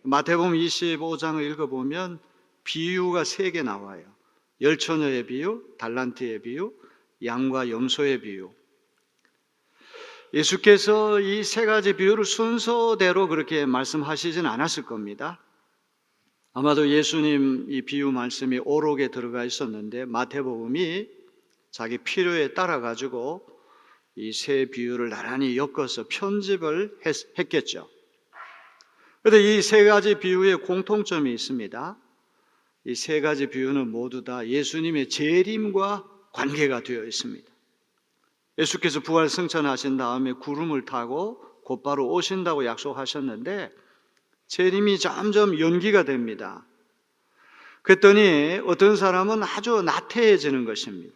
마태복음 25장을 읽어보면 비유가 3개 나와요. 열처녀의 비유, 달란트의 비유, 양과 염소의 비유. 예수께서 이 3가지 비유를 순서대로 그렇게 말씀하시진 않았을 겁니다. 아마도 예수님 이 비유 말씀이 오록에 들어가 있었는데 마태복음이 자기 필요에 따라 가지고 이 3 비유를 나란히 엮어서 편집을 했겠죠. 그런데 이 3가지 비유에 공통점이 있습니다. 이 3가지 비유는 모두 다 예수님의 재림과 관계가 되어 있습니다. 예수께서 부활 승천하신 다음에 구름을 타고 곧바로 오신다고 약속하셨는데 재림이 점점 연기가 됩니다. 그랬더니 어떤 사람은 아주 나태해지는 것입니다.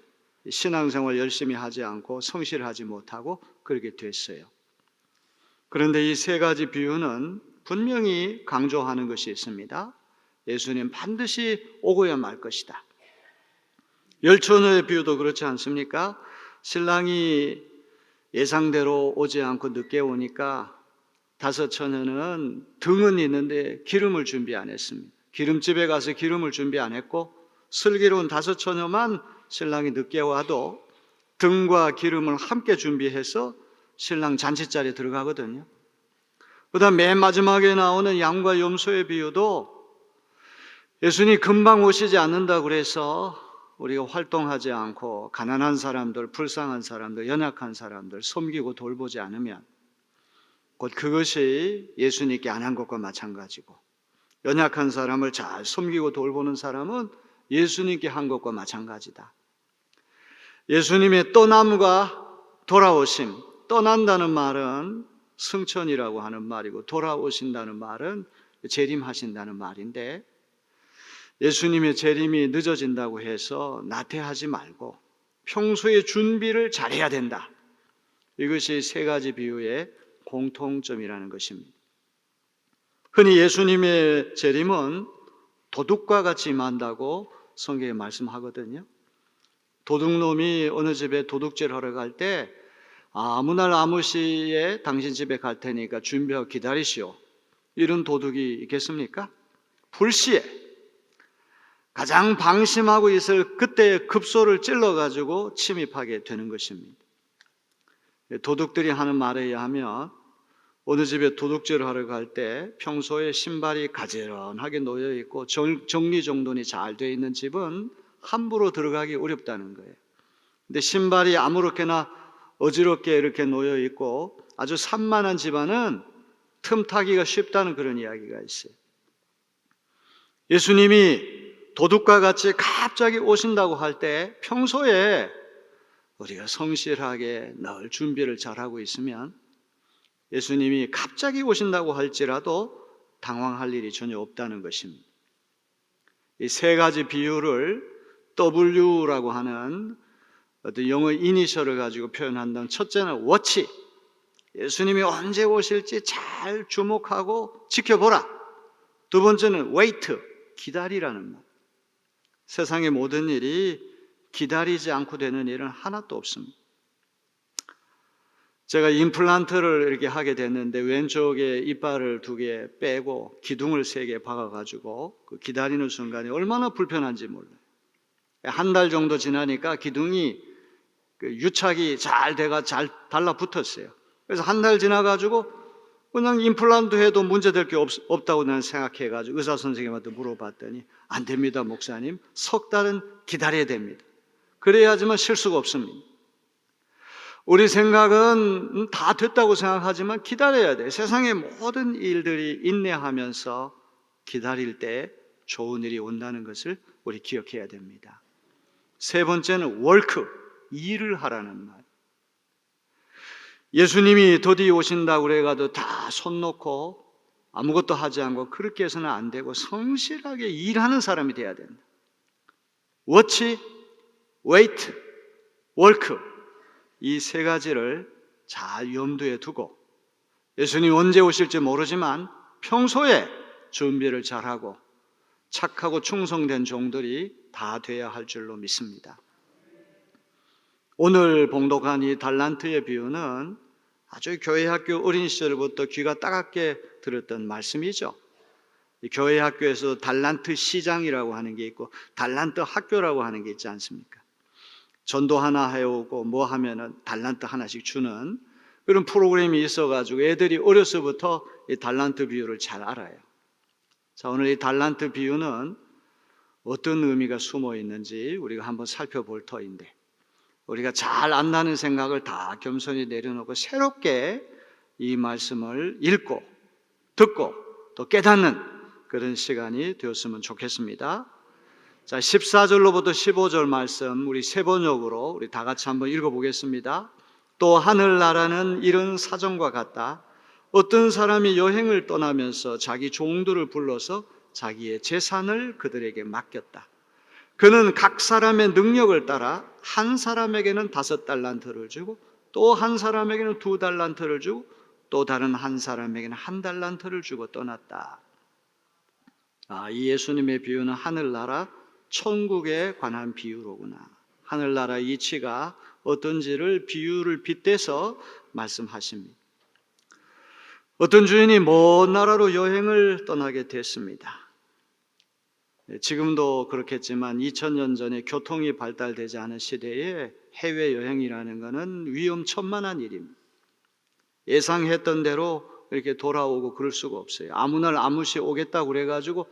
신앙생활 열심히 하지 않고 성실하지 못하고 그렇게 됐어요. 그런데 이 3가지 비유는 분명히 강조하는 것이 있습니다. 예수님 반드시 오고야 말 것이다. 열처녀의 비유도 그렇지 않습니까? 신랑이 예상대로 오지 않고 늦게 오니까 5 처녀는 등은 있는데 기름을 준비 안 했습니다. 기름집에 가서 기름을 준비 안 했고 슬기로운 5 처녀만 신랑이 늦게 와도 등과 기름을 함께 준비해서 신랑 잔치자리에 들어가거든요. 그 다음 맨 마지막에 나오는 양과 염소의 비유도 예수님이 금방 오시지 않는다고 그래서 우리가 활동하지 않고 가난한 사람들, 불쌍한 사람들, 연약한 사람들 섬기고 돌보지 않으면 곧 그것이 예수님께 안 한 것과 마찬가지고 연약한 사람을 잘 섬기고 돌보는 사람은 예수님께 한 것과 마찬가지다. 예수님의 떠남과 돌아오심, 떠난다는 말은 승천이라고 하는 말이고 돌아오신다는 말은 재림하신다는 말인데 예수님의 재림이 늦어진다고 해서 나태하지 말고 평소에 준비를 잘해야 된다. 이것이 3가지 비유의 공통점이라는 것입니다. 흔히 예수님의 재림은 도둑과 같이 임한다고 성경에 말씀하거든요. 도둑놈이 어느 집에 도둑질 하러 갈 때 아무 날 아무 시에 당신 집에 갈 테니까 준비하고 기다리시오. 이런 도둑이 있겠습니까? 불시에 가장 방심하고 있을 그때 급소를 찔러가지고 침입하게 되는 것입니다. 도둑들이 하는 말에 의하면 어느 집에 도둑질을 하러 갈 때 평소에 신발이 가지런하게 놓여 있고 정리정돈이 잘 되어 있는 집은 함부로 들어가기 어렵다는 거예요. 근데 신발이 아무렇게나 어지럽게 이렇게 놓여 있고 아주 산만한 집안은 틈타기가 쉽다는 그런 이야기가 있어요. 예수님이 도둑과 같이 갑자기 오신다고 할 때 평소에 우리가 성실하게 늘 준비를 잘하고 있으면 예수님이 갑자기 오신다고 할지라도 당황할 일이 전혀 없다는 것입니다. 이 3가지 비유를 W라고 하는 어떤 영어 이니셜을 가지고 표현한다면 첫째는 watch, 예수님이 언제 오실지 잘 주목하고 지켜보라. 두 번째는 wait, 기다리라는 말. 세상의 모든 일이 기다리지 않고 되는 일은 하나도 없습니다. 제가 임플란트를 이렇게 하게 됐는데 왼쪽에 이빨을 2개 빼고 기둥을 3개 박아가지고 그 기다리는 순간에 얼마나 불편한지 몰라요. 1달 정도 지나니까 기둥이 유착이 잘 돼가 잘 달라붙었어요. 그래서 1달 지나가지고 그냥 임플란트 해도 문제될 게 없다고 나는 생각해가지고 의사 선생님한테 물어봤더니 안 됩니다, 목사님. 3달은 기다려야 됩니다. 그래야지만 실수가 없습니다. 우리 생각은 다 됐다고 생각하지만 기다려야 돼. 세상의 모든 일들이 인내하면서 기다릴 때 좋은 일이 온다는 것을 우리 기억해야 됩니다. 3번째는 work, 일을 하라는 말. 예수님이 더디 오신다고 그래가지고 다 손 놓고 아무것도 하지 않고 그렇게 해서는 안 되고 성실하게 일하는 사람이 돼야 된다. watch, wait, work, 이 3가지를 잘 염두에 두고 예수님이 언제 오실지 모르지만 평소에 준비를 잘하고 착하고 충성된 종들이 다 돼야 할 줄로 믿습니다. 오늘 봉독한 이 달란트의 비유는 아주 교회 학교 어린 시절부터 귀가 따갑게 들었던 말씀이죠. 이 교회 학교에서 달란트 시장이라고 하는 게 있고 달란트 학교라고 하는 게 있지 않습니까? 전도 하나 해오고 뭐 하면은 달란트 하나씩 주는 그런 프로그램이 있어가지고 애들이 어려서부터 이 달란트 비유를 잘 알아요. 자, 오늘 이 달란트 비유는 어떤 의미가 숨어 있는지 우리가 한번 살펴볼 터인데, 우리가 잘 안다는 생각을 다 겸손히 내려놓고 새롭게 이 말씀을 읽고 듣고 또 깨닫는 그런 시간이 되었으면 좋겠습니다. 자, 14절로부터 15절 말씀 우리 세 번역으로 우리 다 같이 한번 읽어보겠습니다. 또 하늘나라는 이런 사정과 같다. 어떤 사람이 여행을 떠나면서 자기 종들을 불러서 자기의 재산을 그들에게 맡겼다. 그는 각 사람의 능력을 따라 한 사람에게는 5달란트를 주고 또 한 사람에게는 2달란트를 주고 또 다른 한 사람에게는 1달란트를 주고 떠났다. 이 예수님의 비유는 하늘나라 천국에 관한 비유로구나. 하늘나라 이치가 어떤지를 비유를 빗대서 말씀하십니다. 어떤 주인이 먼 나라로 여행을 떠나게 됐습니다. 지금도 그렇겠지만 2000년 전에 교통이 발달되지 않은 시대에 해외여행이라는 것은 위험천만한 일입니다. 예상했던 대로 이렇게 돌아오고 그럴 수가 없어요. 아무 날 아무 시 오겠다고 그래가지고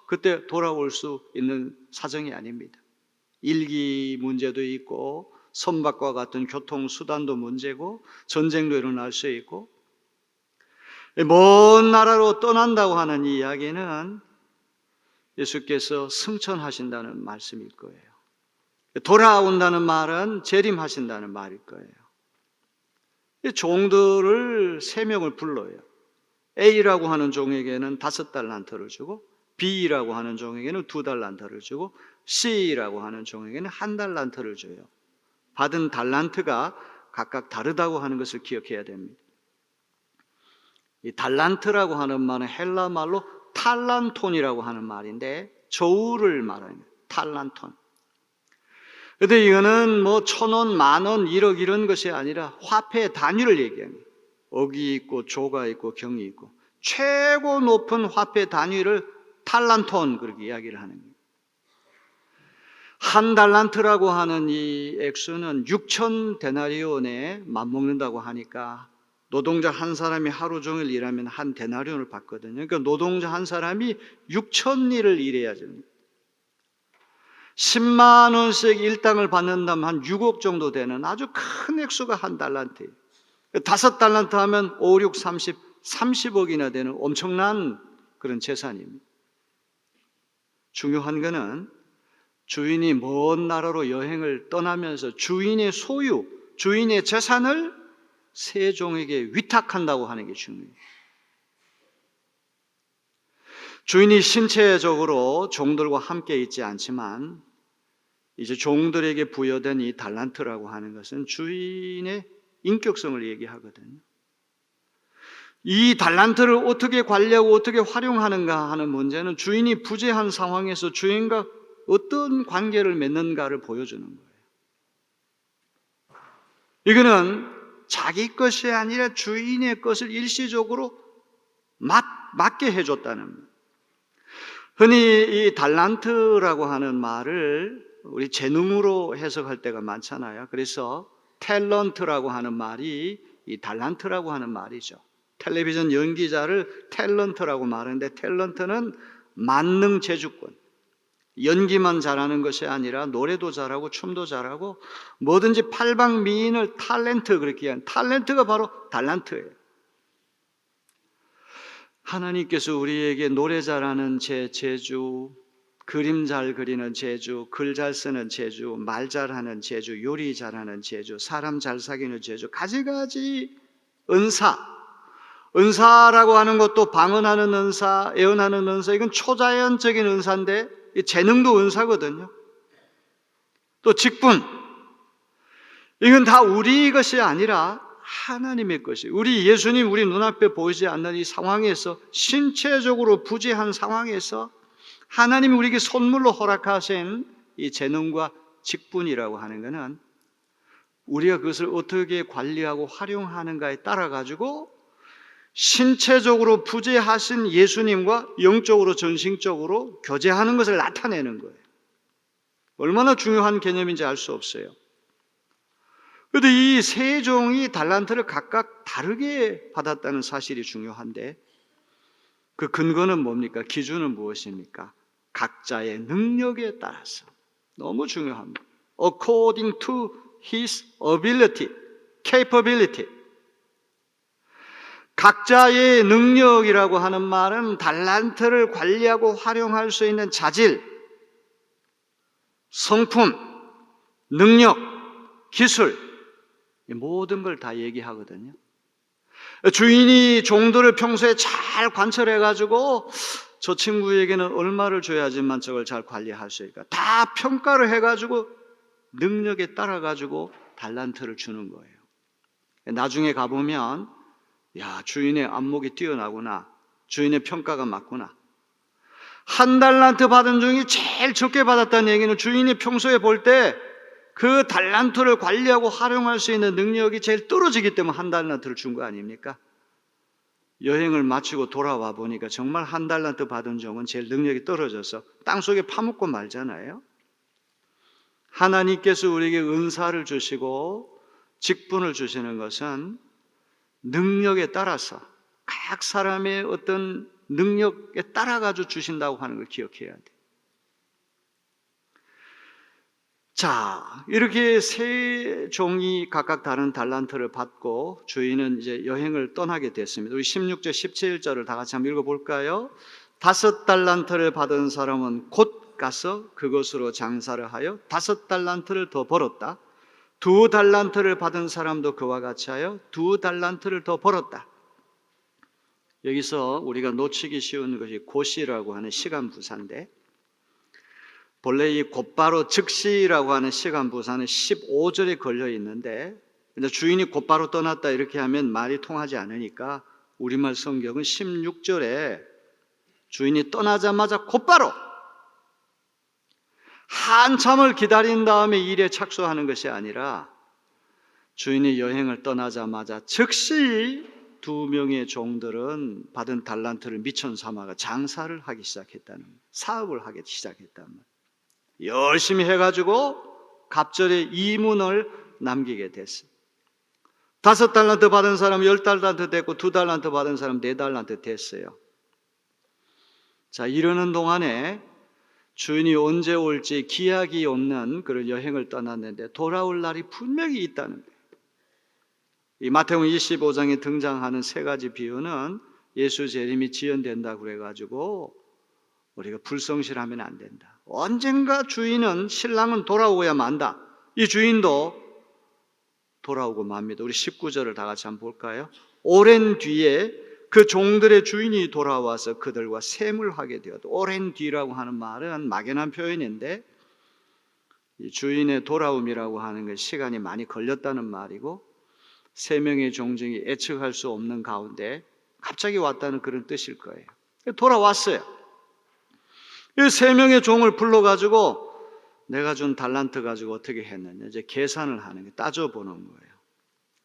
그때 돌아올 수 있는 사정이 아닙니다. 일기 문제도 있고 선박과 같은 교통수단도 문제고 전쟁도 일어날 수 있고, 먼 나라로 떠난다고 하는 이 이야기는 예수께서 승천하신다는 말씀일 거예요. 돌아온다는 말은 재림하신다는 말일 거예요. 종들을 3명을 불러요. A라고 하는 종에게는 5달란트를 주고 B라고 하는 종에게는 2달란트를 주고 C라고 하는 종에게는 1달란트를 줘요. 받은 달란트가 각각 다르다고 하는 것을 기억해야 됩니다. 이 달란트라고 하는 말은 헬라 말로 탈란톤이라고 하는 말인데 저울을 말하는 탈란톤. 그런데 이거는 뭐 1,000원, 10,000원, 1억 이런 것이 아니라 화폐의 단위를 얘기합니다. 억이 있고 조가 있고 경이 있고 최고 높은 화폐 단위를 탈란톤 그렇게 이야기를 하는 거예요. 1달란트라고 하는 이 액수는 6,000데나리온에 맞먹는다고 하니까 노동자 한 사람이 하루 종일 일하면 1데나리온을 받거든요. 그러니까 노동자 한 사람이 6,000일을 일해야 됩니다. 10만 원씩 일당을 받는다면 한 6억 정도 되는 아주 큰 액수가 1달란트예요. 5달란트 하면 5, 6, 30억이나 되는 엄청난 그런 재산입니다. 중요한 것은 주인이 먼 나라로 여행을 떠나면서 주인의 소유, 주인의 재산을 세종에게 위탁한다고 하는 게 중요해요. 주인이 신체적으로 종들과 함께 있지 않지만 이제 종들에게 부여된 이 달란트라고 하는 것은 주인의 인격성을 얘기하거든요. 이 달란트를 어떻게 관리하고 어떻게 활용하는가 하는 문제는 주인이 부재한 상황에서 주인과 어떤 관계를 맺는가를 보여주는 거예요. 이거는 자기 것이 아니라 주인의 것을 일시적으로 맡게 해줬다는 거예요. 흔히 이 달란트라고 하는 말을 우리 재능으로 해석할 때가 많잖아요. 그래서 탤런트라고 하는 말이 이 달란트라고 하는 말이죠. 텔레비전 연기자를 탤런트라고 말하는데 탤런트는 만능 재주권, 연기만 잘하는 것이 아니라 노래도 잘하고 춤도 잘하고 뭐든지 팔방미인을 탤런트 그렇게 하는 탤런트가 바로 달란트예요. 하나님께서 우리에게 노래 잘하는 재주, 그림 잘 그리는 재주, 글 잘 쓰는 재주, 말 잘하는 재주, 요리 잘하는 재주, 사람 잘 사귀는 재주, 가지가지 은사라고 하는 것도 방언하는 은사, 예언하는 은사, 이건 초자연적인 은사인데 재능도 은사거든요. 또 직분, 이건 다 우리 것이 아니라 하나님의 것이, 우리 예수님 우리 눈앞에 보이지 않는 이 상황에서, 신체적으로 부재한 상황에서 하나님이 우리에게 선물로 허락하신 이 재능과 직분이라고 하는 것은 우리가 그것을 어떻게 관리하고 활용하는가에 따라 가지고 신체적으로 부재하신 예수님과 영적으로 전신적으로 교제하는 것을 나타내는 거예요. 얼마나 중요한 개념인지 알 수 없어요. 그런데 이 세 종이 달란트를 각각 다르게 받았다는 사실이 중요한데 그 근거는 뭡니까? 기준은 무엇입니까? 각자의 능력에 따라서. 너무 중요합니다. According to his ability, capability. 각자의 능력이라고 하는 말은 달란트를 관리하고 활용할 수 있는 자질, 성품, 능력, 기술, 이 모든 걸 다 얘기하거든요. 주인이 종들을 평소에 잘 관찰해가지고 저 친구에게는 얼마를 줘야지만 저걸 잘 관리할 수 있을까? 다 평가를 해가지고 능력에 따라가지고 달란트를 주는 거예요. 나중에 가보면 야, 주인의 안목이 뛰어나구나. 주인의 평가가 맞구나. 한 달란트 받은 중이 제일 적게 받았다는 얘기는 주인이 평소에 볼 때 그 달란트를 관리하고 활용할 수 있는 능력이 제일 떨어지기 때문에 한 달란트를 준 거 아닙니까? 여행을 마치고 돌아와 보니까 정말 한 달란트 받은 종은 제일 능력이 떨어져서 땅속에 파묻고 말잖아요. 하나님께서 우리에게 은사를 주시고 직분을 주시는 것은 능력에 따라서 각 사람의 어떤 능력에 따라가지고 주신다고 하는 걸 기억해야 돼. 자, 이렇게 세 종이 각각 다른 달란트를 받고 주인은 이제 여행을 떠나게 됐습니다. 우리 16절, 17절을 다 같이 한번 읽어볼까요? 5달란트를 받은 사람은 곧 가서 그것으로 장사를 하여 5달란트를 더 벌었다. 2달란트를 받은 사람도 그와 같이 하여 2달란트를 더 벌었다. 여기서 우리가 놓치기 쉬운 것이 곧이라고 하는 시간 부사인데 본래 이 곧바로 즉시라고 하는 시간 부사는 15절에 걸려 있는데 주인이 곧바로 떠났다 이렇게 하면 말이 통하지 않으니까 우리말 성경은 16절에 주인이 떠나자마자 곧바로 한참을 기다린 다음에 일에 착수하는 것이 아니라 주인이 여행을 떠나자마자 즉시 2명의 종들은 받은 달란트를 미천 삼아가 장사를 하기 시작했다는 거예요. 사업을 하기 시작했단 말이에요. 열심히 해가지고 갑절에 이문을 남기게 됐어요. 5달란트 받은 사람 10달란트 됐고 2달란트 받은 사람 4달란트 됐어요. 자, 이러는 동안에 주인이 언제 올지 기약이 없는 그런 여행을 떠났는데 돌아올 날이 분명히 있다는 거예요. 이 마태복음 25장에 등장하는 세 가지 비유는 예수 재림이 지연된다고 그래가지고 우리가 불성실하면 안 된다. 언젠가 주인은 신랑은 돌아오고야 만다. 이 주인도 돌아오고 맙니다. 우리 19절을 다 같이 한번 볼까요? 오랜 뒤에 그 종들의 주인이 돌아와서 그들과 셈을 하게 되었다. 오랜 뒤라고 하는 말은 막연한 표현인데 이 주인의 돌아옴이라고 하는 건 시간이 많이 걸렸다는 말이고 세 명의 종중이 예측할 수 없는 가운데 갑자기 왔다는 그런 뜻일 거예요. 돌아왔어요. 이 세 명의 종을 불러가지고 내가 준 달란트 가지고 어떻게 했느냐 이제 계산을 하는 게 따져보는 거예요.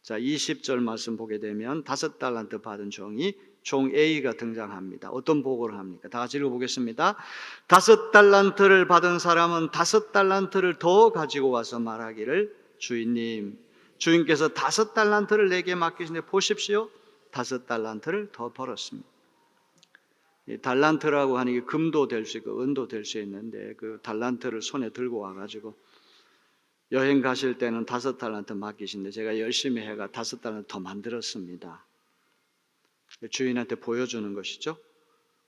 자, 20절 말씀 보게 되면 5달란트 받은 종이 종 A가 등장합니다. 어떤 보고를 합니까? 다 같이 읽어보겠습니다. 5달란트를 받은 사람은 5달란트를 더 가지고 와서 말하기를 주인님, 주인께서 5달란트를 내게 맡기시는데 보십시오. 5달란트를 더 벌었습니다. 이 달란트라고 하는 게 금도 될 수 있고 은도 될 수 있는데 그 달란트를 손에 들고 와가지고 여행 가실 때는 5달란트 맡기신데 제가 열심히 해가 5달란트 더 만들었습니다. 주인한테 보여주는 것이죠.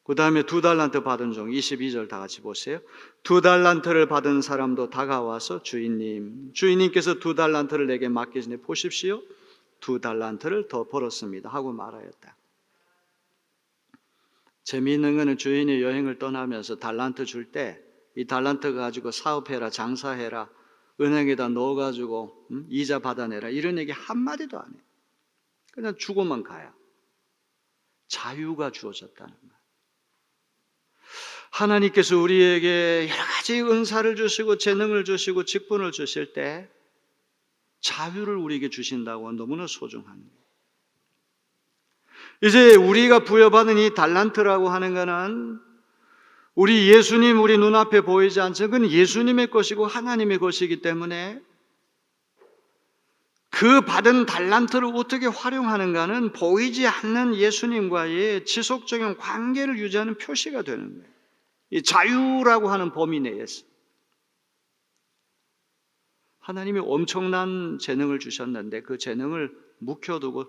그 다음에 2달란트 받은 종 22절 다 같이 보세요. 2달란트를 받은 사람도 다가와서 주인님, 주인님께서 2달란트를 내게 맡기시니 보십시오. 2달란트를 더 벌었습니다 하고 말하였다. 재미있는 것은 주인이 여행을 떠나면서 달란트 줄 때 이 달란트 가지고 사업해라, 장사해라, 은행에다 넣어가지고 이자 받아내라 이런 얘기 한마디도 안 해요. 그냥 주고만 가요. 자유가 주어졌다는 말. 하나님께서 우리에게 여러 가지 은사를 주시고 재능을 주시고 직분을 주실 때 자유를 우리에게 주신다고 너무나 소중한 거예요. 이제 우리가 부여받은 이 달란트라고 하는 것은 우리 예수님 우리 눈앞에 보이지 않죠. 그건 예수님의 것이고 하나님의 것이기 때문에 그 받은 달란트를 어떻게 활용하는가는 보이지 않는 예수님과의 지속적인 관계를 유지하는 표시가 되는 거예요. 이 자유라고 하는 범위 내에서 하나님이 엄청난 재능을 주셨는데 그 재능을 묵혀두고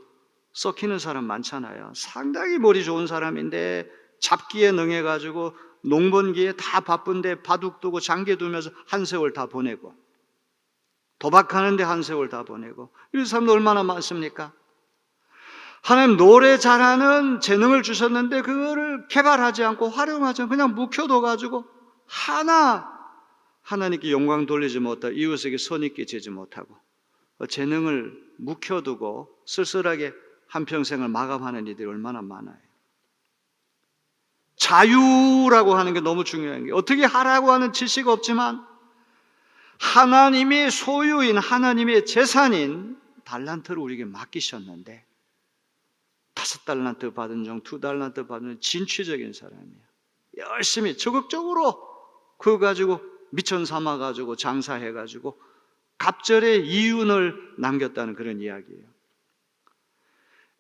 썩히는 사람 많잖아요. 상당히 머리 좋은 사람인데 잡기에 능해가지고 농번기에 다 바쁜데 바둑 두고 장기 두면서 한 세월 다 보내고 도박하는데 한 세월 다 보내고 이런 사람도 얼마나 많습니까? 하나님 노래 잘하는 재능을 주셨는데 그거를 개발하지 않고 활용하지 않고 그냥 묵혀둬가지고 하나님께 영광 돌리지 못하고 이웃에게 선이 끼치지 못하고 재능을 묵혀두고 쓸쓸하게 한평생을 마감하는 이들이 얼마나 많아요. 자유라고 하는 게 너무 중요한 게 어떻게 하라고 하는 지식 없지만 하나님의 소유인 하나님의 재산인 달란트를 우리에게 맡기셨는데 5달란트 받은 종, 2달란트 받은 진취적인 사람이에요. 열심히 적극적으로 그거 가지고 미천 삼아가지고 장사해가지고 갑절의 이윤을 남겼다는 그런 이야기예요.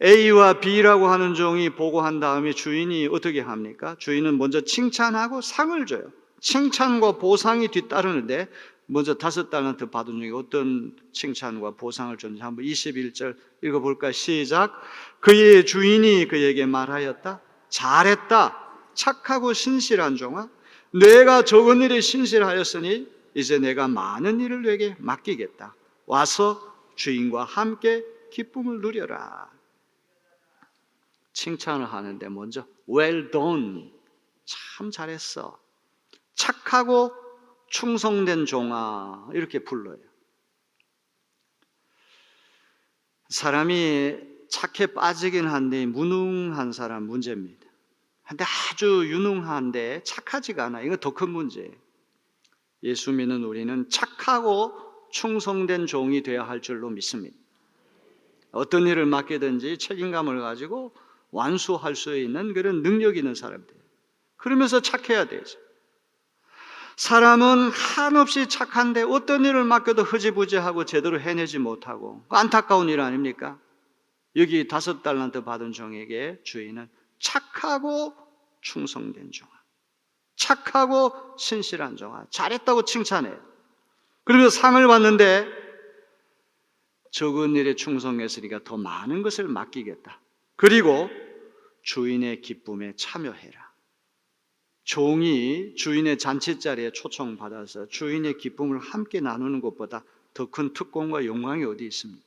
A와 B라고 하는 종이 보고한 다음에 주인이 어떻게 합니까? 주인은 먼저 칭찬하고 상을 줘요. 칭찬과 보상이 뒤따르는데 먼저 5달란트 받은 종이 어떤 칭찬과 보상을 줬는지 한번 21절 읽어볼까요? 시작. 그의 주인이 그에게 말하였다. 잘했다. 착하고 신실한 종아. 내가 적은 일에 신실하였으니 이제 내가 많은 일을 내게 맡기겠다. 와서 주인과 함께 기쁨을 누려라. 칭찬을 하는데 먼저 well done. 참 잘했어. 착하고 충성된 종아 이렇게 불러요. 사람이 착해 빠지긴 한데 무능한 사람 문제입니다. 근데 아주 유능한데 착하지가 않아. 이거 더 큰 문제예요. 예수 믿는 우리는 착하고 충성된 종이 되어야 할 줄로 믿습니다. 어떤 일을 맡기든지 책임감을 가지고 완수할 수 있는 그런 능력 있는 사람들. 그러면서 착해야 되죠. 사람은 한없이 착한데 어떤 일을 맡겨도 흐지부지하고 제대로 해내지 못하고 안타까운 일 아닙니까? 여기 5달란트 받은 종에게 주인은 착하고 충성된 종아, 착하고 신실한 종아, 잘했다고 칭찬해요. 그러면서 상을 받는데 적은 일에 충성했으니까 더 많은 것을 맡기겠다. 그리고 주인의 기쁨에 참여해라. 종이 주인의 잔치자리에 초청받아서 주인의 기쁨을 함께 나누는 것보다 더 큰 특권과 영광이 어디 있습니까?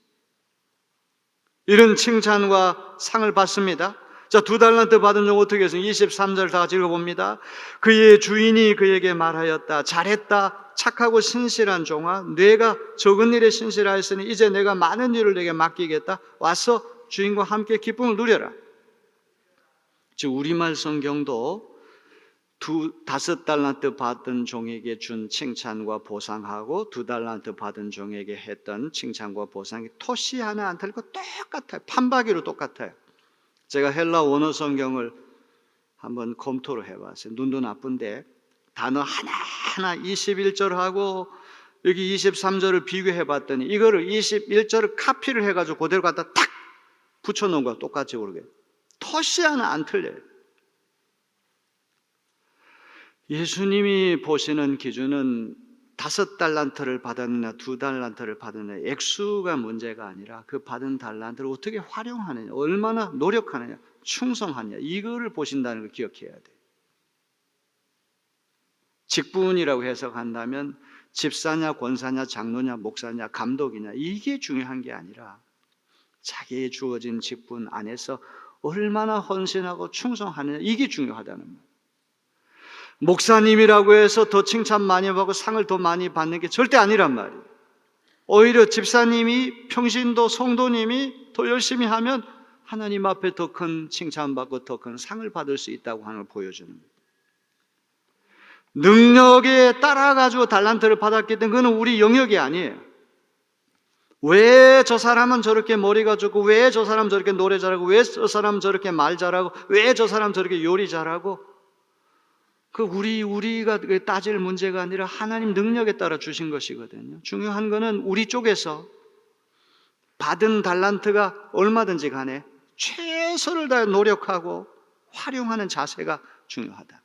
이런 칭찬과 상을 받습니다. 자, 2달란트 받은 종 어떻게 했어요? 23절 다 같이 읽어봅니다. 그의 주인이 그에게 말하였다. 잘했다. 착하고 신실한 종아. 내가 적은 일에 신실하였으니 이제 내가 많은 일을 내게 맡기겠다. 와서 주인과 함께 기쁨을 누려라. 즉 우리말 성경도 5달란트 받은 종에게 준 칭찬과 보상하고 2달란트 받은 종에게 했던 칭찬과 보상이 토시 하나 안 틀리고 똑같아요. 판박이로 똑같아요. 제가 헬라 원어 성경을 한번 검토를 해봤어요. 눈도 나쁜데 단어 하나하나 21절하고 여기 23절을 비교해봤더니 이거를 21절을 카피를 해가지고 그대로 갖다 탁 붙여놓은 거와 똑같이 모르게 토시 하나 안 틀려요. 예수님이 보시는 기준은 5달란트를 받았느냐 2달란트를 받았느냐 액수가 문제가 아니라 그 받은 달란트를 어떻게 활용하느냐, 얼마나 노력하느냐, 충성하느냐 이거를 보신다는 걸 기억해야 돼요. 직분이라고 해석한다면 집사냐 권사냐 장로냐 목사냐 감독이냐 이게 중요한 게 아니라 자기의 주어진 직분 안에서 얼마나 헌신하고 충성하느냐 이게 중요하다는 거예요. 목사님이라고 해서 더 칭찬 많이 받고 상을 더 많이 받는 게 절대 아니란 말이에요. 오히려 집사님이 평신도 성도님이 더 열심히 하면 하나님 앞에 더 큰 칭찬받고 더 큰 상을 받을 수 있다고 하는 걸 보여주는 거예요. 능력에 따라 가지고 달란트를 받았기 때문에 그건 우리 영역이 아니에요. 왜 저 사람은 저렇게 머리가 좋고, 왜 저 사람은 저렇게 노래 잘하고, 왜 저 사람은 저렇게 말 잘하고, 왜 저 사람은 저렇게 요리 잘하고, 우리가 따질 문제가 아니라 하나님 능력에 따라 주신 것이거든요. 중요한 거는 우리 쪽에서 받은 달란트가 얼마든지 간에 최선을 다해 노력하고 활용하는 자세가 중요하다.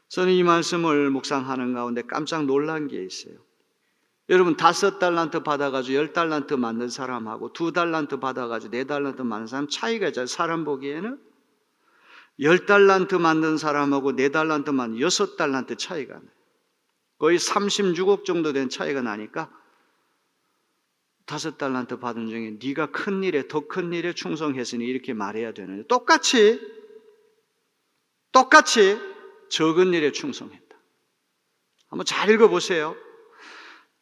저는 이 말씀을 묵상하는 가운데 깜짝 놀란 게 있어요. 여러분, 5달란트 받아가지고 10달란트 만든 사람하고 2달란트 받아가지고 4달란트 만든 사람 차이가 있잖아요. 사람 보기에는 10달란트 만든 사람하고 4달란트 만든 6달란트 차이가 나요. 거의 36억 정도 된 차이가 나니까 5달란트 받은 중에 네가 큰 일에, 더 큰 일에 충성했으니 이렇게 말해야 되는데, 똑같이 적은 일에 충성했다. 한번 잘 읽어보세요.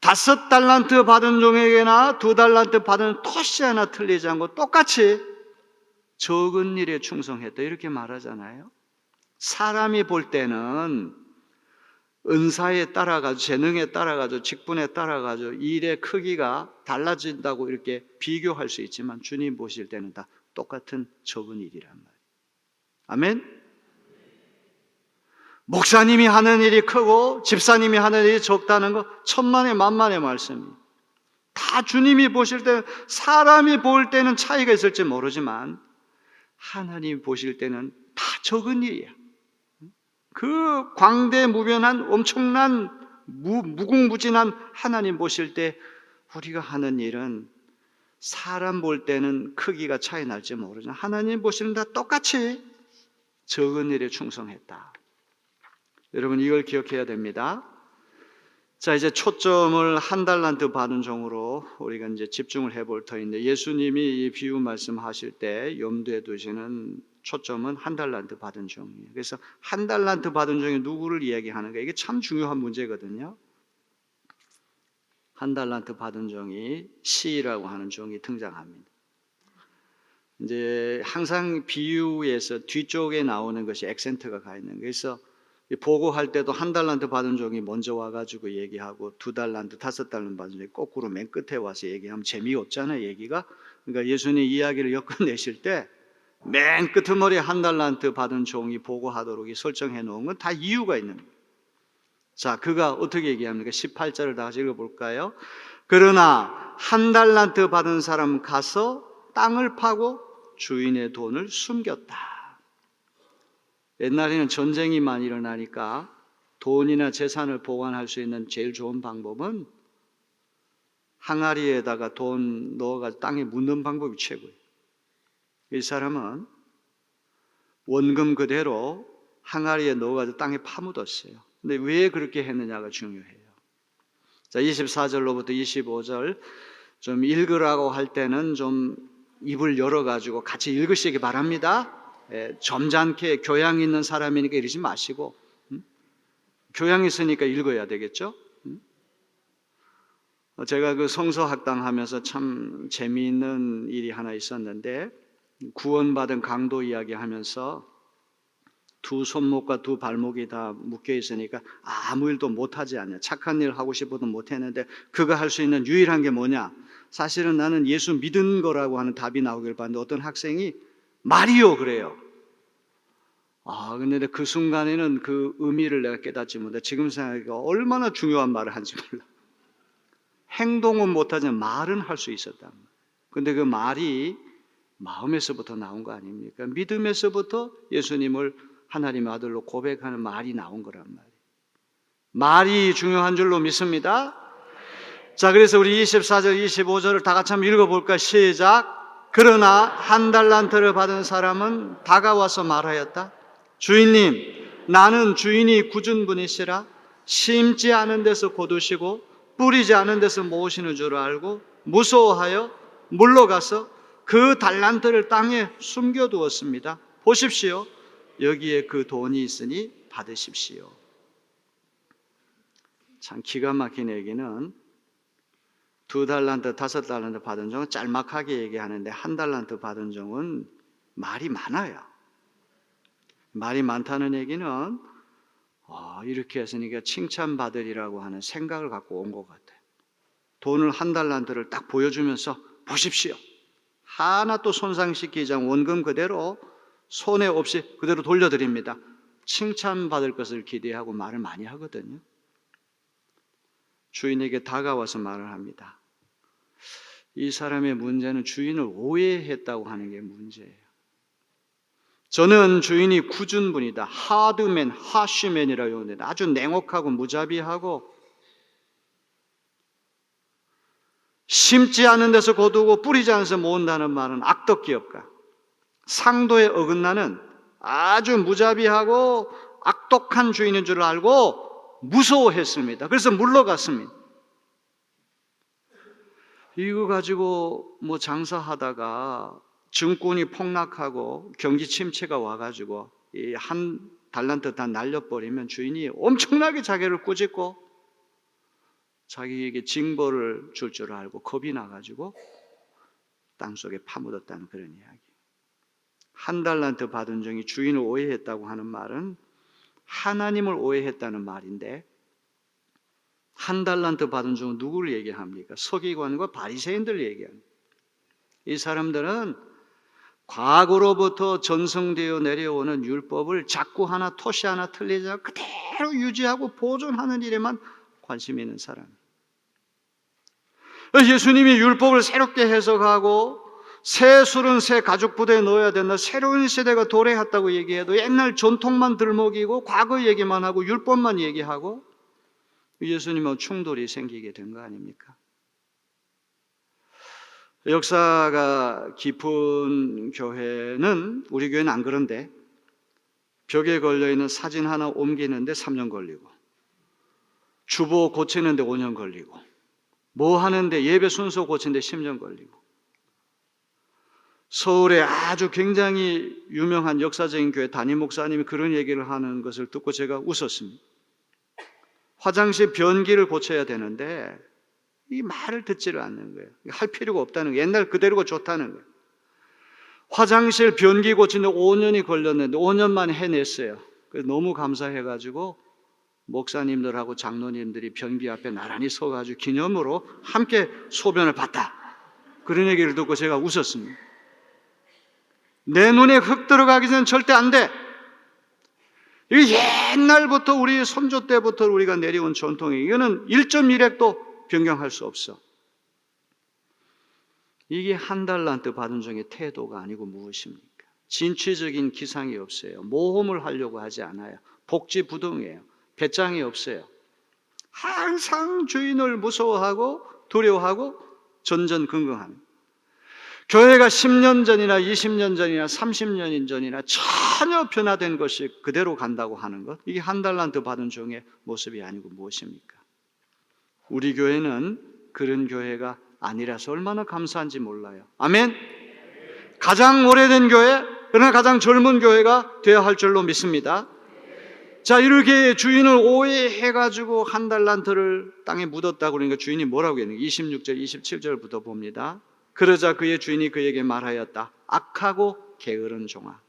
5달란트 받은 종에게나 2달란트 받은 토시 하나 틀리지 않고 똑같이 적은 일에 충성했다, 이렇게 말하잖아요. 사람이 볼 때는 은사에 따라가지고, 재능에 따라가지고, 직분에 따라가지고 일의 크기가 달라진다고 이렇게 비교할 수 있지만, 주님 보실 때는 다 똑같은 적은 일이란 말이에요. 아멘? 목사님이 하는 일이 크고 집사님이 하는 일이 적다는 거 천만의 만만의 말씀이에요. 다 주님이 보실 때는, 사람이 볼 때는 차이가 있을지 모르지만 하나님이 보실 때는 다 적은 일이야. 그 광대무변한 엄청난 무궁무진한 하나님 보실 때 우리가 하는 일은 사람 볼 때는 크기가 차이 날지 모르지만 하나님 보시는 다 똑같이 적은 일에 충성했다. 여러분, 이걸 기억해야 됩니다. 자, 이제 초점을 1달란트 받은 종으로 우리가 이제 집중을 해볼 터인데, 예수님이 이 비유 말씀하실 때 염두에 두시는 초점은 1달란트 받은 종이에요. 그래서 1달란트 받은 종이 누구를 이야기하는가, 이게 참 중요한 문제거든요. 1달란트 받은 종이 시라고 하는 종이 등장합니다. 이제 항상 비유에서 뒤쪽에 나오는 것이 액센트가 가 있는 거예요. 그래서 보고할 때도 1달란트 받은 종이 먼저 와가지고 얘기하고 2달란트, 5달란트 받은 종이 거꾸로 맨 끝에 와서 얘기하면 재미없잖아요, 얘기가. 그러니까 예수님 이야기를 엮어내실 때 맨 끄트머리에 1달란트 받은 종이 보고하도록 설정해 놓은 건 다 이유가 있는 거예요. 자, 그가 어떻게 얘기합니까? 18절을 다 같이 읽어볼까요? 그러나 1달란트 받은 사람 가서 땅을 파고 주인의 돈을 숨겼다. 옛날에는 전쟁이 많이 일어나니까 돈이나 재산을 보관할 수 있는 제일 좋은 방법은 항아리에다가 돈 넣어가지고 땅에 묻는 방법이 최고예요. 이 사람은 원금 그대로 항아리에 넣어가지고 땅에 파묻었어요. 근데 왜 그렇게 했느냐가 중요해요. 자, 24절로부터 25절 좀 읽으라고 할 때는 좀 입을 열어가지고 같이 읽으시기 바랍니다. 점잖게 교양 있는 사람이니까 이러지 마시고, 교양 있으니까 읽어야 되겠죠. 제가 그 성서학당 하면서 참 재미있는 일이 하나 있었는데, 구원받은 강도 이야기하면서 두 손목과 두 발목이 다 묶여 있으니까 아무 일도 못하지 않냐, 착한 일 하고 싶어도 못했는데 그가 할 수 있는 유일한 게 뭐냐, 사실은 나는 예수 믿은 거라고 하는 답이 나오길 봤는데 어떤 학생이 말이요 그래요. 근데 그 순간에는 그 의미를 내가 깨닫지 못해. 지금 생각해보니까 얼마나 중요한 말을 한지 몰라. 행동은 못하지만 말은 할 수 있었단 말이에요. 근데 그 말이 마음에서부터 나온 거 아닙니까? 믿음에서부터 예수님을 하나님의 아들로 고백하는 말이 나온 거란 말이에요. 말이 중요한 줄로 믿습니다. 자, 그래서 우리 24절, 25절을 다 같이 한번 읽어볼까? 시작. 그러나 1달란트를 받은 사람은 다가와서 말하였다. 주인님, 나는 주인이 굳은 분이시라 심지 않은 데서 거두시고 뿌리지 않은 데서 모으시는 줄 알고 무서워하여 물러가서 그 달란트를 땅에 숨겨두었습니다. 보십시오. 여기에 그 돈이 있으니 받으십시오. 참 기가 막힌 얘기는 2달란트, 5달란트 받은 종은 짤막하게 얘기하는데 1달란트 받은 종은 말이 많아요. 말이 많다는 얘기는 이렇게 했으니까 칭찬받으리라고 하는 생각을 갖고 온 것 같아요. 돈을 한 달란트를 딱 보여주면서 보십시오. 하나도 손상시키지 않고 원금 그대로 손해 없이 그대로 돌려드립니다. 칭찬받을 것을 기대하고 말을 많이 하거든요. 주인에게 다가와서 말을 합니다. 이 사람의 문제는 주인을 오해했다고 하는 게 문제예요. 저는 주인이 굳은 분이다. 하드맨, 하쉬맨이라고 하는데 아주 냉혹하고 무자비하고 심지 않은 데서 거두고 뿌리지 않은 데서 모은다는 말은 악덕 기업가, 상도에 어긋나는 아주 무자비하고 악독한 주인인 줄 알고 무서워했습니다. 그래서 물러갔습니다. 이거 가지고 뭐 장사하다가 증권이 폭락하고 경기 침체가 와가지고 이 한 달란트 다 날려버리면 주인이 엄청나게 자기를 꾸짖고 자기에게 징벌을 줄 줄 알고 겁이 나가지고 땅속에 파묻었다는 그런 이야기. 한 달란트 받은 종이 주인을 오해했다고 하는 말은 하나님을 오해했다는 말인데, 한 달란트 받은 종은 누구를 얘기합니까? 서기관과 바리새인들을 얘기합니다. 이 사람들은 과거로부터 전승되어 내려오는 율법을 자꾸 하나 토시 하나 틀리지 않고 그대로 유지하고 보존하는 일에만 관심이 있는 사람. 예수님이 율법을 새롭게 해석하고 새 술은 새 가죽 부대에 넣어야 된다, 새로운 시대가 도래했다고 얘기해도 옛날 전통만 들먹이고 과거 얘기만 하고 율법만 얘기하고 예수님하고 충돌이 생기게 된 거 아닙니까? 역사가 깊은 교회는, 우리 교회는 안 그런데, 벽에 걸려있는 사진 하나 옮기는데 3년 걸리고, 주보 고치는데 5년 걸리고, 뭐 하는데 예배 순서 고치는데 10년 걸리고, 서울에 아주 굉장히 유명한 역사적인 교회 담임 목사님이 그런 얘기를 하는 것을 듣고 제가 웃었습니다. 화장실 변기를 고쳐야 되는데 이 말을 듣지를 않는 거예요. 할 필요가 없다는 거예요. 옛날 그대로가 좋다는 거예요. 화장실 변기 고치는데 5년이 걸렸는데 5년 만에 해냈어요. 그래서 너무 감사해가지고 목사님들하고 장로님들이 변기 앞에 나란히 서가지고 기념으로 함께 소변을 봤다, 그런 얘기를 듣고 제가 웃었습니다. 내 눈에 흙 들어가기 전엔 절대 안 돼. 이게 옛날부터 우리 선조 때부터 우리가 내려온 전통이에요. 이거는 1.1획도 변경할 수 없어. 이게 한 달란트 받은 종의 태도가 아니고 무엇입니까? 진취적인 기상이 없어요. 모험을 하려고 하지 않아요. 복지부동이에요. 배짱이 없어요. 항상 주인을 무서워하고 두려워하고 전전긍긍하는. 교회가 10년 전이나 20년 전이나 30년 전이나 전혀 변화된 것이 그대로 간다고 하는 것, 이게 한 달란트 받은 종의 모습이 아니고 무엇입니까? 우리 교회는 그런 교회가 아니라서 얼마나 감사한지 몰라요. 아멘? 가장 오래된 교회, 그러나 가장 젊은 교회가 되어야 할 줄로 믿습니다. 자, 이렇게 주인을 오해해가지고 한 달란트를 땅에 묻었다고 그러니까 주인이 뭐라고 했는가? 26절, 27절부터 봅니다. 그러자 그의 주인이 그에게 말하였다. 악하고 게으른 종아,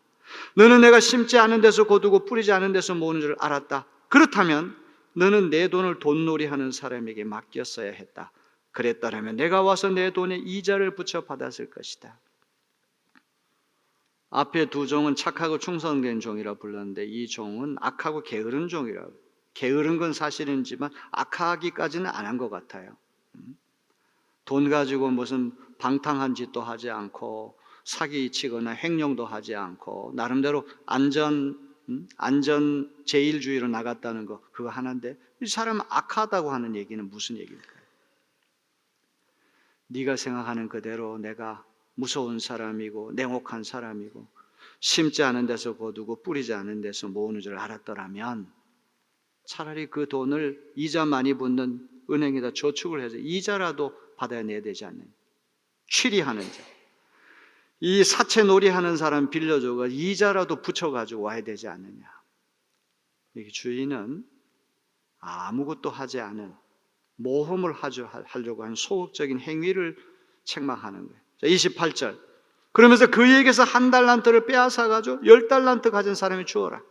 너는 내가 심지 않은 데서 거두고 뿌리지 않은 데서 모으는 줄 알았다. 그렇다면 너는 내 돈을 돈놀이하는 사람에게 맡겼어야 했다. 그랬더라면 내가 와서 내 돈에 이자를 붙여 받았을 것이다. 앞에 두 종은 착하고 충성된 종이라 불렀는데 이 종은 악하고 게으른 종이라고. 게으른 건 사실이지만 악하기까지는 안 한 것 같아요. 돈 가지고 무슨 방탕한 짓도 하지 않고 사기치거나 횡령도 하지 않고 나름대로 안전 제일주의로 나갔다는 거, 그거 하나인데 이 사람은 악하다고 하는 얘기는 무슨 얘기일까요? 네가 생각하는 그대로 내가 무서운 사람이고 냉혹한 사람이고 심지 않은 데서 거두고 뿌리지 않은 데서 모으는 줄 알았더라면 차라리 그 돈을 이자 많이 붙는 은행에다 저축을 해서 이자라도 받아내야 되지 않느냐. 취리하는 자, 이 사채놀이 하는 사람 빌려줘가 이자라도 붙여가지고 와야 되지 않느냐. 여기 주인은 아무것도 하지 않은 모험을 하려고 하는 소극적인 행위를 책망하는 거예요. 자, 28절. 그러면서 그에게서 한 달란트를 빼앗아가지고 10달란트 가진 사람이 주어라.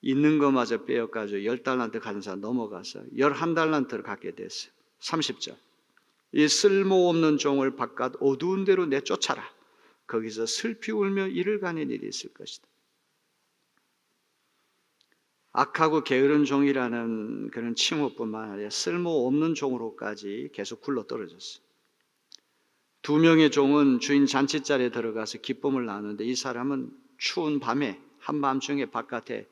있는 것마저 빼앗가지고 10달란트 가진 사람 넘어가서 11달란트를 갖게 됐어요. 30절. 이 쓸모없는 종을 바깥 어두운 데로 내쫓아라. 거기서 슬피 울며 이를 가는 일이 있을 것이다. 악하고 게으른 종이라는 그런 칭호뿐만 아니라 쓸모없는 종으로까지 계속 굴러 떨어졌어요. 두 명의 종은 주인 잔치자리에 들어가서 기쁨을 나누는데 이 사람은 추운 밤에 한밤중에 바깥에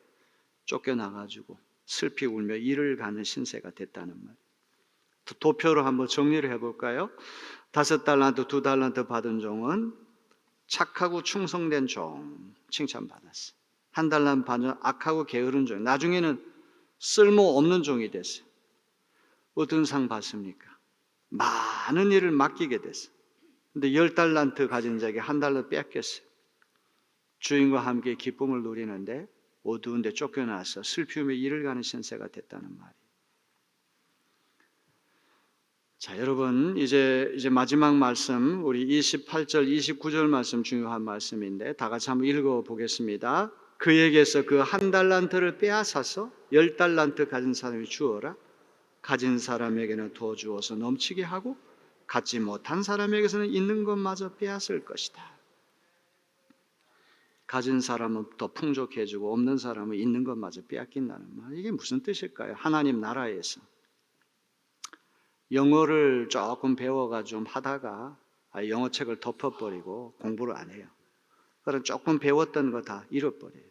쫓겨나가지고 슬피 울며 이를 가는 신세가 됐다는 말. 도표로 한번 정리를 해볼까요? 5달란트, 2달란트 받은 종은 착하고 충성된 종 칭찬받았어요. 1달란트 받은 악하고 게으른 종, 나중에는 쓸모없는 종이 됐어요. 어떤 상 받습니까? 많은 일을 맡기게 됐어요. 근데 10달란트 가진 자에게 1달란트 뺏겼어요. 주인과 함께 기쁨을 누리는데 어두운 데 쫓겨나서 슬피우며 이를 가는 신세가 됐다는 말이에요. 자, 여러분 이제 마지막 말씀, 우리 28절, 29절 말씀 중요한 말씀인데 다 같이 한번 읽어보겠습니다. 그에게서 그 1달란트를 빼앗아서 10달란트 가진 사람이 주어라. 가진 사람에게는 더 주어서 넘치게 하고 갖지 못한 사람에게서는 있는 것마저 빼앗을 것이다. 가진 사람은 더 풍족해지고 없는 사람은 있는 것마저 빼앗긴다는 말. 이게 무슨 뜻일까요? 하나님 나라에서 영어를 조금 배워가지고 좀 하다가 영어책을 덮어버리고 공부를 안 해요. 그럼 조금 배웠던 거 다 잃어버려요.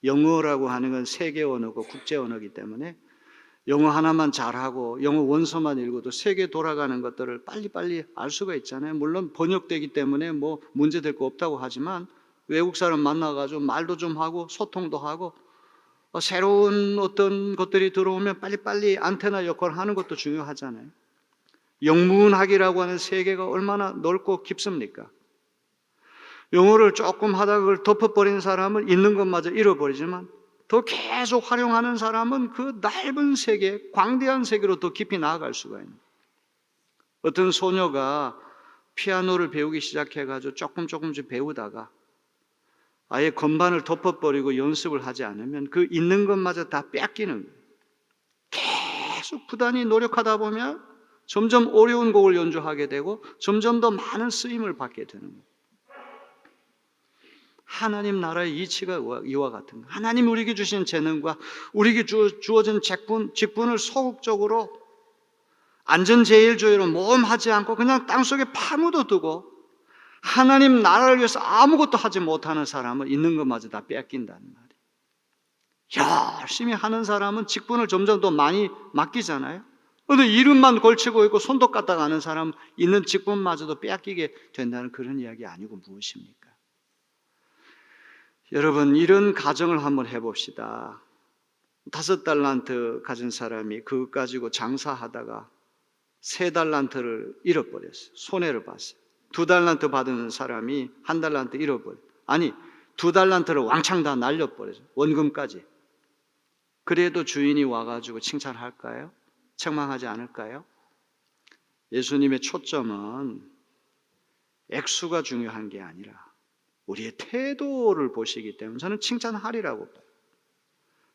영어라고 하는 건 세계 언어고 국제 언어이기 때문에 영어 하나만 잘하고 영어 원서만 읽어도 세계 돌아가는 것들을 빨리빨리 알 수가 있잖아요. 물론 번역되기 때문에 뭐 문제될 거 없다고 하지만 외국 사람 만나가지고 말도 좀 하고 소통도 하고 새로운 어떤 것들이 들어오면 빨리빨리 안테나 역할을 하는 것도 중요하잖아요. 영문학이라고 하는 세계가 얼마나 넓고 깊습니까? 영어를 조금 하다가 그걸 덮어버리는 사람은 있는 것마저 잃어버리지만 더 계속 활용하는 사람은 그 넓은 세계, 광대한 세계로 더 깊이 나아갈 수가 있는. 어떤 소녀가 피아노를 배우기 시작해가지고 조금씩 배우다가 아예 건반을 덮어버리고 연습을 하지 않으면 그 있는 것마저 다 뺏기는 거예요. 계속 부단히 노력하다 보면 점점 어려운 곡을 연주하게 되고 점점 더 많은 쓰임을 받게 되는 거예요. 하나님 나라의 이치가 이와 같은 거예요. 하나님 우리에게 주신 재능과 우리에게 주어진 직분을 소극적으로 안전제일주의로 모험하지 않고 그냥 땅속에 파묻어두고 하나님 나라를 위해서 아무것도 하지 못하는 사람은 있는 것마저 다 뺏긴다는 말이에요. 열심히 하는 사람은 직분을 점점 더 많이 맡기잖아요. 어느 이름만 걸치고 있고 손톱 갖다 가는 사람은 있는 직분마저도 뺏기게 된다는 그런 이야기 아니고 무엇입니까? 여러분 이런 가정을 한번 해봅시다. 5달란트 가진 사람이 그것 가지고 장사하다가 3달란트를 잃어버렸어요. 손해를 봤어요. 2달란트 받은 사람이 1달란트 잃어버려요. 아니 2달란트를 왕창 다 날려버려요. 원금까지. 그래도 주인이 와가지고 칭찬할까요? 책망하지 않을까요? 예수님의 초점은 액수가 중요한 게 아니라 우리의 태도를 보시기 때문에 저는 칭찬하리라고 봐요.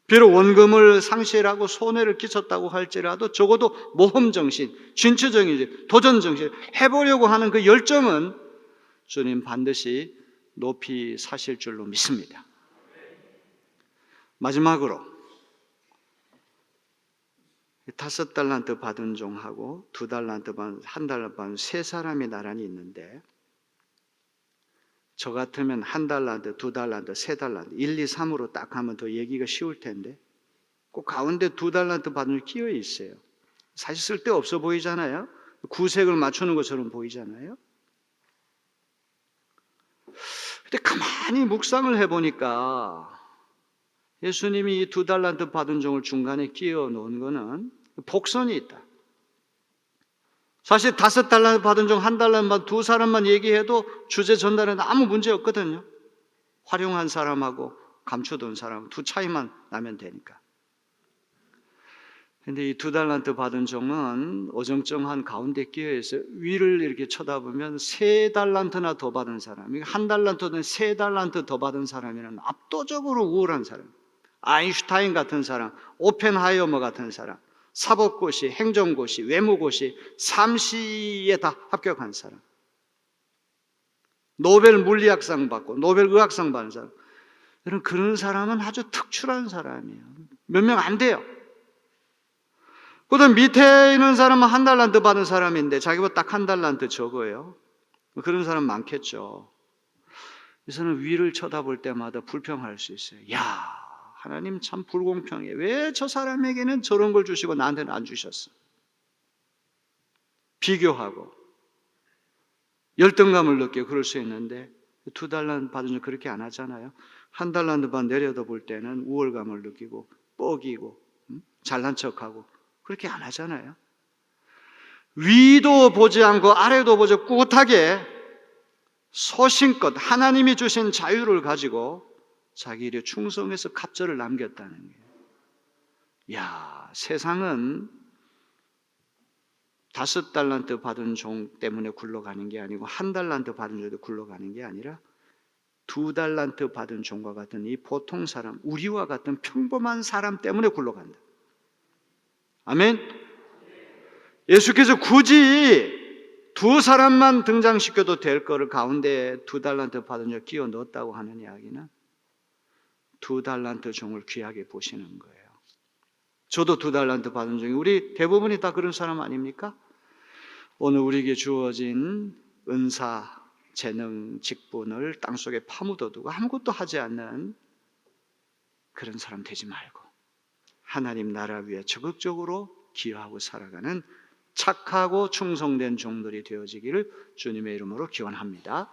비록 원금을 상실하고 손해를 끼쳤다고 할지라도 적어도 모험정신, 진취정신, 도전정신 해보려고 하는 그 열정은 주님 반드시 높이 사실 줄로 믿습니다. 마지막으로 5달란트 받은 종하고 2달란트 받은 1달란트 받은 3사람이 나란히 있는데 저 같으면 1달란트, 2달란트, 3달란트 1, 2, 3으로 딱 하면 더 얘기가 쉬울 텐데 그 가운데 2달란트 받은 게 끼어 있어요. 사실 쓸데없어 보이잖아요. 구색을 맞추는 것처럼 보이잖아요. 근데 가만히 묵상을 해보니까 예수님이 이 2달란트 받은 종을 중간에 끼워 놓은 거는 복선이 있다. 사실 5달란트 받은 종 1달란트 받은 2사람만 얘기해도 주제 전달에는 아무 문제 없거든요. 활용한 사람하고 감춰둔 사람 2 차이만 나면 되니까. 근데 이 2달란트 받은 종은 어정쩡한 가운데 끼어있어 위를 이렇게 쳐다보면 3달란트나 더 받은 사람, 1달란트든 3달란트 더 받은 사람이란 압도적으로 우월한 사람, 아인슈타인 같은 사람, 오펜하이머 같은 사람, 사법고시, 행정고시, 외무고시, 삼시에 다 합격한 사람, 노벨 물리학상 받고 노벨 의학상 받은 사람, 그런 사람은 아주 특출한 사람이에요. 몇 명 안 돼요. 그다음 밑에 있는 사람은 1달란트 받은 사람인데 자기보다 딱 1달란트 적어요. 그런 사람 많겠죠. 이 사람은 위를 쳐다볼 때마다 불평할 수 있어요. 야, 하나님 참 불공평해. 왜 저 사람에게는 저런 걸 주시고 나한테는 안 주셨어? 비교하고 열등감을 느끼고 그럴 수 있는데 2달란트 받은 줄 그렇게 안 하잖아요. 1달란트 받 내려다볼 때는 우월감을 느끼고 뻐기고 잘난 척하고 그렇게 안 하잖아요. 위도 보지 않고 아래도 보지 않고 꿋하게 소신껏 하나님이 주신 자유를 가지고 자기 일에 충성해서 갑절을 남겼다는 거예요. 야, 세상은 5달란트 받은 종 때문에 굴러가는 게 아니고 1달란트 받은 종도 굴러가는 게 아니라 2달란트 받은 종과 같은 이 보통 사람, 우리와 같은 평범한 사람 때문에 굴러간다. 아멘. 예수께서 굳이 2사람만 등장시켜도 될 거를 가운데 2달란트 받은 종 끼워 넣었다고 하는 이야기는 2달란트 종을 귀하게 보시는 거예요. 저도 2달란트 받은 종이 우리 대부분이 다 그런 사람 아닙니까? 오늘 우리에게 주어진 은사, 재능, 직분을 땅속에 파묻어두고 아무것도 하지 않는 그런 사람 되지 말고 하나님 나라 위에 적극적으로 기여하고 살아가는 착하고 충성된 종들이 되어지기를 주님의 이름으로 기원합니다.